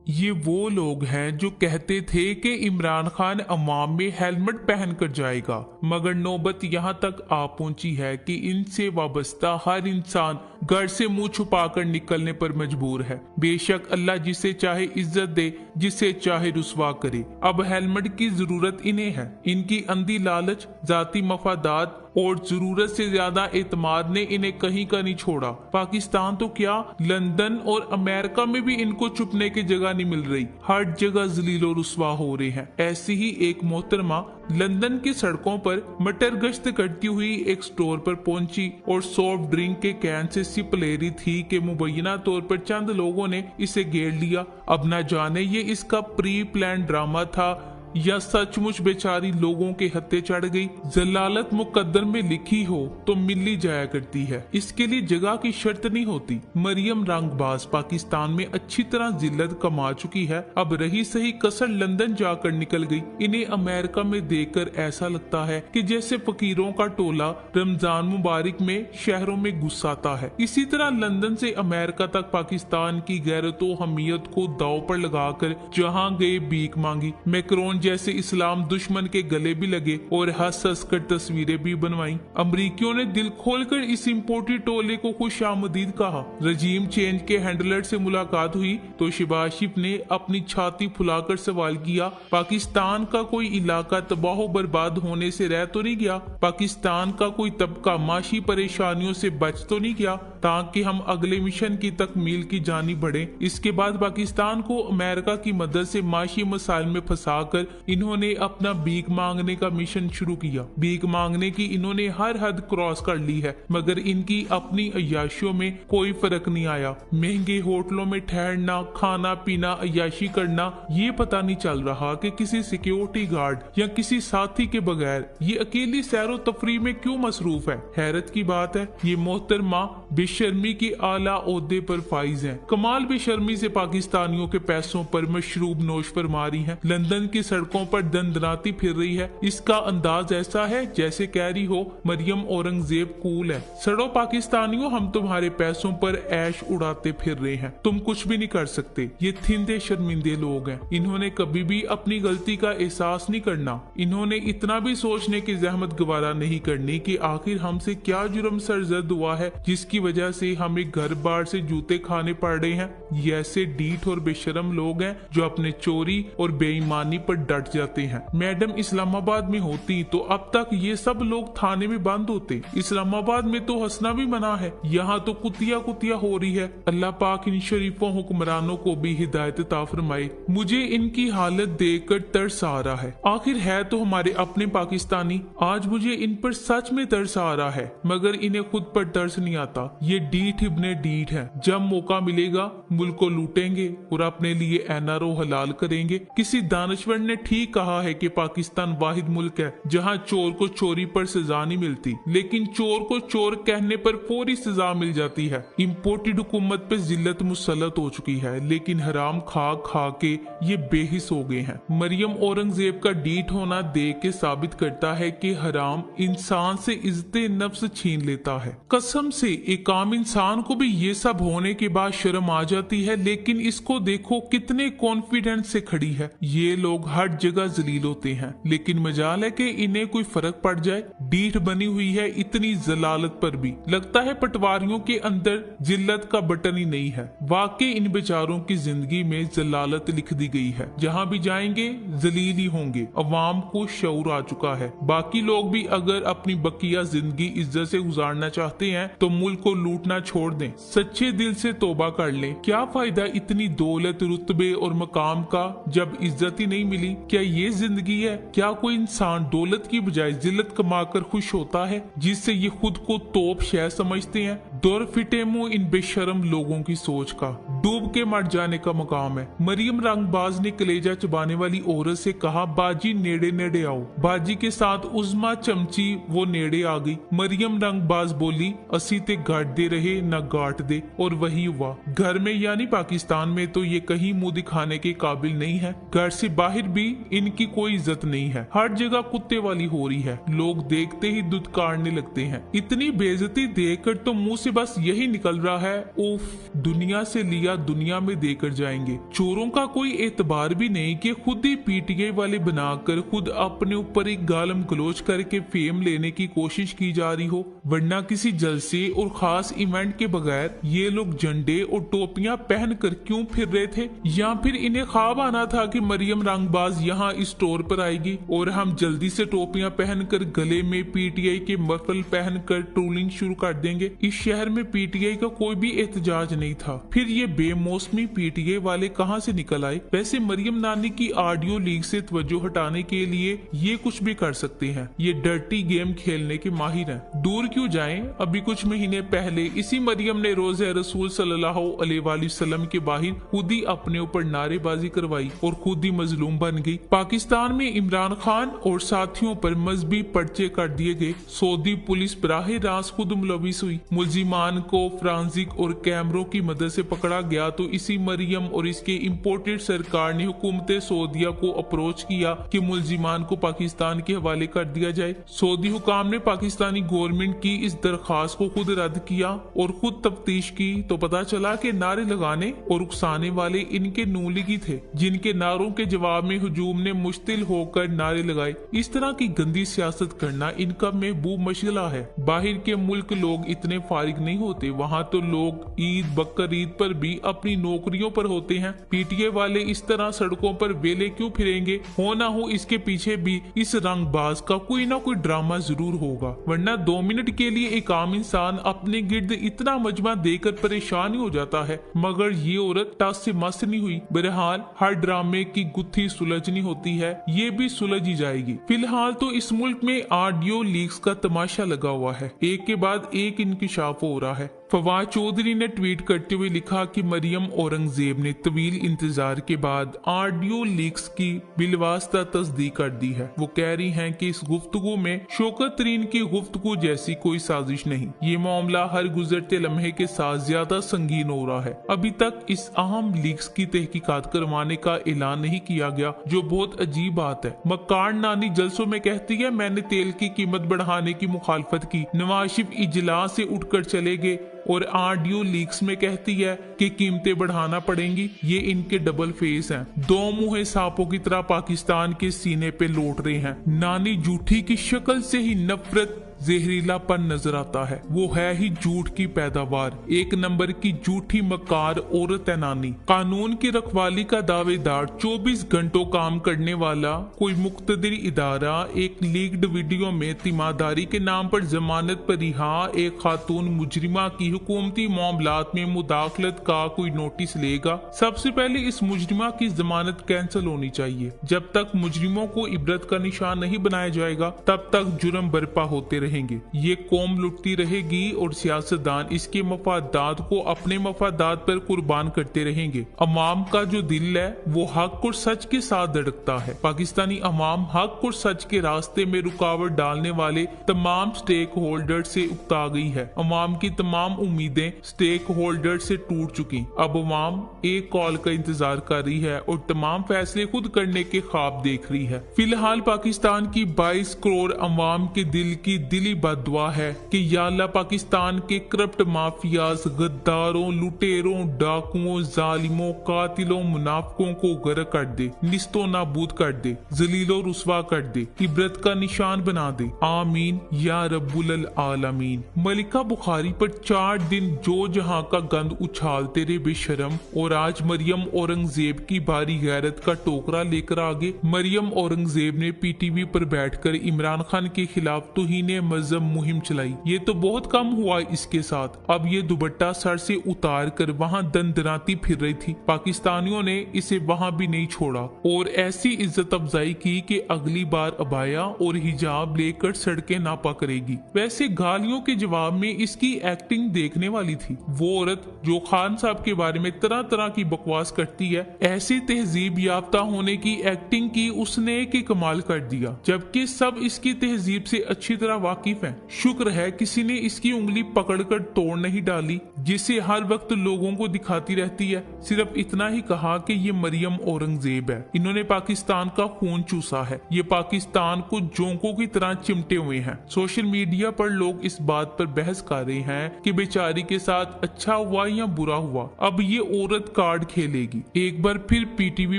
ये वो लोग हैं जो कहते थे कि इमरान खान अवाम में हेलमेट पहनकर जाएगा, मगर नौबत यहाँ तक आ पहुंची है कि इनसे वाबस्ता हर इंसान घर से मुंह छुपाकर निकलने पर मजबूर है। बेशक अल्लाह जिसे चाहे इज्जत दे, जिसे चाहे रुसवा करे। अब हेलमेट की जरूरत इन्हें है। इनकी अंधी लालच, जाती मफादात और जरूरत से ज्यादा एतमाद ने इन्हें कहीं का नहीं छोड़ा। पाकिस्तान तो क्या, लंदन और अमेरिका में भी इनको छुपने की जगह नहीं मिल रही। हर जगह जलीलो रुसवा हो रहे हैं। ऐसी ही एक मोहतरमा लंदन की सड़कों पर मटर गश्त करती हुई एक स्टोर पर पहुंची और सॉफ्ट ड्रिंक के कैन से सिप ले रही थी कि मुबैना तौर पर चंद लोगों ने इसे घेर लिया। अब न जाने ये इसका प्री प्लान ड्रामा था या सचमुच बेचारी लोगों के हत्थे चढ़ गई। जलालत मुकद्दर में लिखी हो तो मिल ही जाया करती है, इसके लिए जगह की शर्त नहीं होती। मरियम रंगबाज पाकिस्तान में अच्छी तरह जिल्लत कमा चुकी है, अब रही सही कसर लंदन जाकर निकल गई। इन्हें अमेरिका में देखकर ऐसा लगता है कि जैसे फकीरों का टोला रमजान मुबारक में शहरों में घुसाता है। इसी तरह लंदन से अमेरिका तक पाकिस्तान की गैरतो हमीयत को दाव पर लगाकर जहाँ गए भीख मांगी। मैक्रोन जैसे इस्लाम दुश्मन के गले भी लगे और हंस हंस कर तस्वीरें भी बनवाई। अमरीकियों ने दिल खोलकर इस इम्पोर्टेड टोले को खुश आमदीद कहा। रजीम चेंज के हैंडलर से मुलाकात हुई तो शहबाज शरीफ ने अपनी छाती फुलाकर सवाल किया, पाकिस्तान का कोई इलाका तबाह बर्बाद होने से रह तो नहीं गया? पाकिस्तान का कोई तबका माशी परेशानियों से बच तो नहीं गया, ताकि हम अगले मिशन की तकमील की जानी बढ़े? इसके बाद पाकिस्तान को अमेरिका की मदद से माशी मसाइल में फंसाकर इन्होंने अपना भीख मांगने का मिशन शुरू किया। भीख मांगने की इन्होंने हर हद क्रॉस कर ली है, मगर इनकी अपनी अय्याशियों में कोई फर्क नहीं आया। महंगे होटलों में ठहरना, खाना पीना, अय्याशी करना, ये पता नहीं चल रहा कि किसी सिक्योरिटी गार्ड या किसी साथी के बगैर ये अकेली सैरो तफरी में क्यों मसरूफ है। हैरत की बात है, ये मोहतरमा बेशर्मी के आला ओहदे पर फाइज है। कमाल बेशर्मी से पाकिस्तानियों के पैसों पर मशरूब नोश फरमा रही है। लंदन की सड़कों पर दंदनाती फिर रही है। इसका अंदाज ऐसा है जैसे कह रही हो मरियम औरंगजेब कूल है। सड़ो पाकिस्तानियों, हम तुम्हारे पैसों पर ऐश उड़ाते फिर रहे हैं, तुम कुछ भी नहीं कर सकते। ये थिंदे शर्मिंदे लोग हैं। इन्होंने कभी भी अपनी गलती का एहसास नहीं करना। इन्होंने इतना भी सोचने की जहमत गवारा नहीं करनी कि आखिर हमसे क्या जुर्म सरजद हुआ है जिसकी वजह से हमें घर बार से जूते खाने पड़ रहे हैं। ये ऐसे डीठ और बेशरम लोग हैं जो अपने चोरी और बेईमानी पर डट जाते हैं। मैडम इस्लामाबाद में होती तो अब तक ये सब लोग थाने में बंद होते। इस्लामाबाद में तो हंसना भी मना है, यहाँ तो कुतिया कुतिया हो रही है। अल्लाह पाक इन शरीफों हुक्मरानों को भी हिदायत अता फरमाए। मुझे इनकी हालत देखकर तरस आ रहा है। आखिर है तो हमारे अपने पाकिस्तानी। आज मुझे इन पर सच में तरस आ रहा है, मगर इन्हें खुद पर तरस नहीं आता। ये डीठ इब्ने डीठ है। जब मौका मिलेगा मुल्क को लूटेंगे और अपने लिए एनआरओ हलाल करेंगे। किसी दानश्वर ने ठीक कहा है कि पाकिस्तान वाहिद मुल्क है जहां चोर को चोरी पर सजा नहीं मिलती, लेकिन चोर को चोर कहने पर फौरी सजा मिल जाती है। इम्पोर्टेड हुकूमत पे जिल्लत मुसल्लत हो चुकी है, लेकिन हराम खा खा के ये बेहिस हो गए हैं। मरियम औरंगजेब का डीठ होना देख के साबित करता है कि हराम इंसान से इज्जत नफ्स छीन लेता है। कसम से एक आम इंसान को भी ये सब होने के बाद शर्म आ जाती है, लेकिन इसको देखो कितने कॉन्फिडेंस से खड़ी है। ये लोग हर जगह जलील होते हैं, लेकिन मजाल है कि इन्हें कोई फर्क पड़ जाए। डीठ बनी हुई है इतनी जलालत पर भी। लगता है पटवारियों के अंदर जिल्लत का बटन ही नहीं है। वाकई इन बेचारों की जिंदगी में जलालत लिख दी गई है। जहाँ भी जाएंगे जलील ही होंगे। अवाम को शऊर आ चुका है। बाकी लोग भी अगर अपनी बकिया जिंदगी इज्जत से गुजारना चाहते हैं तो मुल्क को लूटना छोड़ दें, सच्चे दिल से तौबा कर लें। क्या फायदा इतनी दौलत, रुतबे और मकाम का जब इज्जत ही नहीं मिली? क्या ये जिंदगी है? क्या कोई इंसान दौलत की बजाय जिल्लत कमाकर खुश होता है, जिससे ये खुद को तोप शय समझते हैं? दौर फिटे मुंह इन बेशरम लोगों की सोच का। डूब के मर जाने का मकाम है। मरियम रंगबाज ने कलेजा चबाने वाली औरत से कहा, बाजी नेड़े नेड़े आओ। बाजी के साथ उज़मा चमची वो नेड़े आ गई। मरियम रंगबाज बोली, असी ते गाट दे रहे न गाट दे। और वही हुआ। घर में यानी पाकिस्तान में तो ये कहीं मुंह दिखाने के काबिल नहीं है। घर से बाहर भी इनकी कोई इज्जत नहीं है। हर जगह कुत्ते वाली हो रही है। लोग देखते ही दुत्कारने लगते हैं। इतनी बेइज्जती देखकर तो मुंह से से बस यही निकल रहा है, उफ, दुनिया से लिया दुनिया में देकर जाएंगे। चोरों का कोई एतबार भी नहीं कि खुद ही पीटीआई वाले बनाकर खुद अपने ऊपर एक गालम गलोच करके फेम लेने की कोशिश की जा रही हो, वरना किसी जलसे और खास इवेंट के बगैर ये लोग झंडे और टोपियां पहनकर क्यों फिर रहे थे? या फिर इन्हें ख्वाब आना था कि मरियम रंगबाज यहाँ इस स्टोर पर आएगी और हम जल्दी से टोपियां पहनकर गले में पीटीआई के मफल पहनकर ट्रोलिंग शुरू कर देंगे। इस शहर में पीटीआई का कोई भी एहतजाज नहीं था, फिर ये बेमौसमी पीटीआई वाले कहां से निकल आए? वैसे मरियम नानी की ऑडियो लीक से तवज्जो हटाने के लिए ये कुछ भी कर सकते हैं, ये डर्टी गेम खेलने के माहिर हैं। दूर क्यों जाएं? अभी कुछ महीने पहले इसी मरियम ने रोज़े रसूल सल्लल्लाहु अलैहि वसल्लम के बाहर खुद ही अपने ऊपर नारेबाजी करवाई और खुद ही मजलूम बन गई। पाकिस्तान में इमरान खान और साथियों पर मजहबी पर्चे कर दिए गए। सऊदी पुलिस बराह रास्त खुद मुलविस हुई। मुलजिमान को फ्रांसिक और कैमरों की मदद से पकड़ा गया तो इसी मरियम और इसके इम्पोर्टेड सरकार ने हुकूमत सऊदिया को अप्रोच किया कि मुलजिमान को पाकिस्तान के हवाले कर दिया जाए। सऊदी हुकाम ने पाकिस्तानी गवर्नमेंट की इस दरखास्त को खुद रद्द किया और खुद तफ्तीश की तो पता चला कि नारे लगाने और उकसाने वाले इनके नूलिगी थे, जिनके नारों के जवाब में हुजूम ने मुश्तिल होकर नारे लगाए। इस तरह की गंदी सियासत करना इनका महबूब मशगला है। बाहर के मुल्क लोग इतने फारिग नहीं होते, वहाँ तो लोग ईद बकरीद पर भी अपनी नौकरियों पर होते हैं। पीटीए वाले इस तरह सड़कों पर वेले क्यों फिरेंगे? हो ना हो इसके पीछे भी इस रंगबाज का कोई ना कोई ड्रामा जरूर होगा, वरना 2 मिनट के लिए एक आम इंसान अपने गिर्द इतना मजमा देकर परेशान ही हो जाता है, मगर ये औरत टस से मस नहीं हुई। बहरहाल हर ड्रामे की गुत्थी सुलझनी होती है, ये भी सुलझ ही जाएगी। फिलहाल तो इस मुल्क में ऑडियो लीक्स का तमाशा लगा हुआ है, एक के बाद एक इंकिशाफ हो रहा है। फवाद चौधरी ने ट्वीट करते हुए लिखा कि मरियम औरंगजेब ने तवील इंतजार के बाद ऑडियो लीक्स की बिलवास्ता तस्दीक कर दी है। वो कह रही हैं कि इस गुफ्तगू में शौकत तरीन की गुफ्तगू जैसी कोई साजिश नहीं। ये मामला हर गुजरते लम्हे के साथ ज्यादा संगीन हो रहा है। अभी तक इस अहम लीक्स की तहकीकात करवाने का ऐलान नहीं किया गया, जो बहुत अजीब बात है। मक्कार नानी जलसों में कहती है मैंने तेल की कीमत बढ़ाने की मुखालफत की, नवाज शरीफ इजलास से उठकर चले गए और ऑडियो लीक्स में कहती है कि कीमतें बढ़ाना पड़ेंगी। ये इनके डबल फेस हैं, 2 मुँहे सांपों की तरह पाकिस्तान के सीने पे लौट रहे हैं। नानी झूठी की शक्ल से ही नफरत जहरीलापन नजर आता है, वो है ही झूठ की पैदावार, एक नंबर की झूठी मकार औरत है नानी। कानून की रखवाली का दावेदार, 24 घंटों काम करने वाला कोई मुख्तदिर इदारा एक लीक्ड वीडियो में तीमारदारी के नाम पर जमानत पर रिहा एक खातून मुजरिमा की हुकूमती मामलात में मुदाखलत का कोई नोटिस लेगा? सबसे पहले इस मुजरिमा की जमानत कैंसिल होनी चाहिए। जब तक मुजरिमों को इबरत का निशान नहीं बनाया जाएगा तब तक जुर्म बर्पा होते रहेंगे। ये कौम लुटती रहेगी और सियासतदान इसके मफादात को अपने मफादात पर कुर्बान करते रहेंगे। अवाम का जो दिल है वो हक और सच के साथ धड़कता है। पाकिस्तानी अवाम हक और सच के रास्ते में रुकावट डालने वाले तमाम स्टेक होल्डर से उकता गई है। अवाम की तमाम उम्मीदें स्टेक होल्डर से टूट चुकी। अब अवाम एक कॉल का इंतजार कर रही है और तमाम फैसले खुद करने के ख्वाब देख रही है। फिलहाल पाकिस्तान की 22 करोड़ अवाम के दिल की दिली बद्दुआ है कि या अल्लाह पाकिस्तान के करप्ट माफियाज, गद्दारों, लुटेरों, डाकुओं, जालिमों, कातिलों, मुनाफिकों को गर्क कर दे, निस्तो नाबूद कर दे, जलीलो रुस्वा कर दे, इबरत का निशान बना दे। आमीन या रब्बुल आलमीन। मलिका बुखारी पर 4 दिन जो जहां का गंद उछालते रहे बेशरम, और आज मरियम औरंगजेब की भारी गैरत का टोकरा लेकर आगे। मरियम औरंगजेब ने पीटीवी पर बैठकर इमरान खान के खिलाफ तौहीन मजहब मुहिम चलाई। ये तो बहुत कम हुआ इसके साथ, अब ये दुपट्टा सर से उतार कर वहाँ दंदनाती फिर रही थी। पाकिस्तानियों ने इसे वहाँ भी नहीं छोड़ा और ऐसी इज्जत अफजाई की कि अगली बार अबाया और हिजाब लेकर सड़कें नापा करेगी। वैसे गालियों के जवाब में इसकी एक्टिंग देखने वाली थी। वो औरत जो खान साहब के बारे में तरह तरह की बकवास करती है, ऐसी तहजीब याफ्ता होने की एक्टिंग की उसने कि कमाल कर दिया, जबकि सब इसकी तहजीब से अच्छी तरह वाकिफ हैं। शुक्र है किसी ने इसकी उंगली पकड़कर तोड़ नहीं डाली, जिसे हर वक्त लोगों को दिखाती रहती है। सिर्फ इतना ही कहा कि ये मरियम औरंगजेब है, इन्होंने पाकिस्तान का खून चूसा है, ये पाकिस्तान को जोंकों की तरह चिमटे हुए हैं। सोशल मीडिया पर लोग इस बात पर बहस कर रहे हैं कि बेचारी के साथ अच्छा हुआ या बुरा हुआ, अब ये औरत कार्ड खेलेगी। एक बार फिर पीटीवी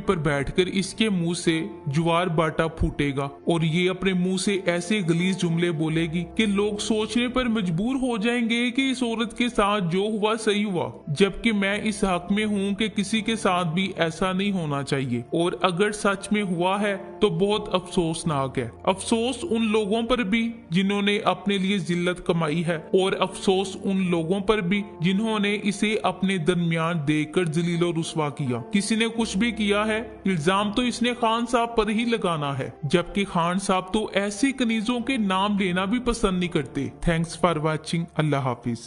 पर बैठकर इसके मुंह से ज्वार बाटा फूटेगा और ये अपने मुंह से ऐसे गलीज जुमले बोलेगी कि लोग सोचने पर मजबूर हो जाएंगे कि इस औरत के साथ जो हुआ सही हुआ, जबकि मैं इस हक में हूँ कि किसी के साथ भी ऐसा नहीं होना चाहिए। और अगर सच में हुआ है तो बहुत अफसोसनाक है। अफसोस उन लोगों पर भी जिन्होंने अपने लिए जिल्लत कमाई है, और अफसोस उन लोगों पर भी जिन्होंने इसे अपने दरमियान देखकर जलीलो रुस्वा किया। किसी ने कुछ भी किया है, इल्जाम तो इसने खान साहब पर ही लगाना है, जबकि खान साहब तो ऐसी कनीजों के नाम लेना भी पसंद नहीं करते। Thanks for watching. Allah Hafiz.